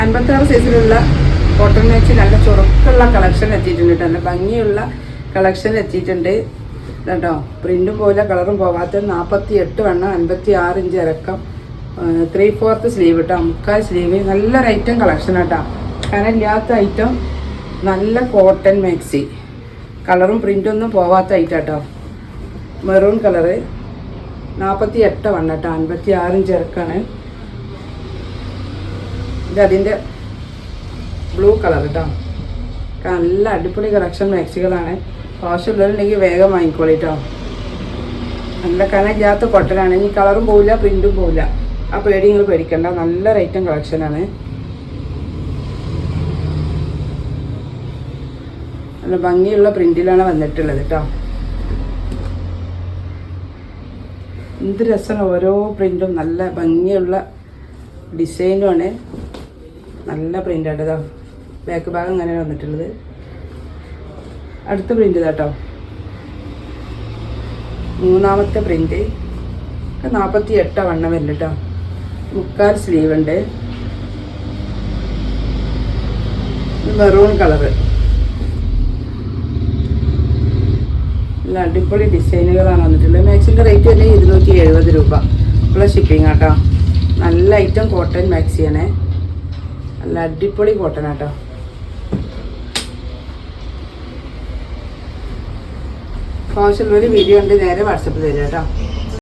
56 സൈസിലുള്ള cotton maxi നല്ല ചുറുക്കുള്ള collection എത്തിയിട്ടുണ്ട് കേട്ടോ. നല്ല ഭംഗിയുള്ള കളക്ഷൻ എത്തിയിട്ടുണ്ട് കേട്ടോ. പ്രിൻറ്റും പോലെ കളറും പോകാത്ത 48 വണ്ണം 56 ഇഞ്ച് ഇറക്കം 3/4 സ്ലീവ് കേട്ടോ. മുക്കാൽ സ്ലീവ് നല്ലൊരു ഐറ്റം കളക്ഷൻ കേട്ടോ. കനമില്ലാത്ത ഐറ്റം നല്ല കോട്ടൺ മാക്സി കളറും പ്രിൻ്റൊന്നും പോവാത്ത ഐറ്റം കേട്ടോ. മെറൂൺ കളറ് 48 വണ്ണം കേട്ടോ. 56 ഇഞ്ച് ഇറക്കാണ്. ഇതതിൻ്റെ ബ്ലൂ കളർ കേട്ടോ. നല്ല അടിപൊളി കളക്ഷൻ മാക്സികളാണ്. ആവശ്യമുള്ളവരുണ്ടെങ്കിൽ വേഗം വാങ്ങിക്കോളി കേട്ടോ. നല്ല കനമില്ലാത്ത കോട്ടനാണ്. ഇനി കളറും പോവില്ല പ്രിൻറ്റും പോവില്ല. ആ പേടി നിങ്ങൾ പേടിക്കണ്ട. നല്ല ഐറ്റം കളക്ഷനാണ്. നല്ല ഭംഗിയുള്ള പ്രിൻറ്റിലാണ് വന്നിട്ടുള്ളത് കേട്ടോ. എന്ത് രസമാണ് ഓരോ പ്രിൻറ്റും. നല്ല ഭംഗിയുള്ള ഡിസൈനുമാണ്. നല്ല പ്രിൻ്റാണ് കേട്ടോ. ബാക്ക് ഭാഗം ഇങ്ങനെയാണ് വന്നിട്ടുള്ളത്. അടുത്ത പ്രിൻ്റ് കേട്ടോ. മൂന്നാമത്തെ പ്രിൻ്റ് 48 വണ്ണം വരുന്നുണ്ട് കേട്ടോ. മുക്കാൽ സ്ലീവ് ഉണ്ട്. മെറൂൺ കളറ് നല്ല അടിപൊളി ഡിസൈനുകളാണ് വന്നിട്ടുള്ളത്. മാക്സിൻ്റെ റേറ്റ് തന്നെ 270 രൂപ പ്ലസ് ഷിപ്പിംഗ് കേട്ടോ. നല്ല ഐറ്റം കോട്ടൺ മാക്സിയാണ്. നല്ല അടിപൊളി കോട്ടൺ കേട്ടോ. ആവശ്യമുള്ളൊരു വീഡിയോ ഉണ്ട് നേരെ വാട്സപ്പ് തരിക കേട്ടോ.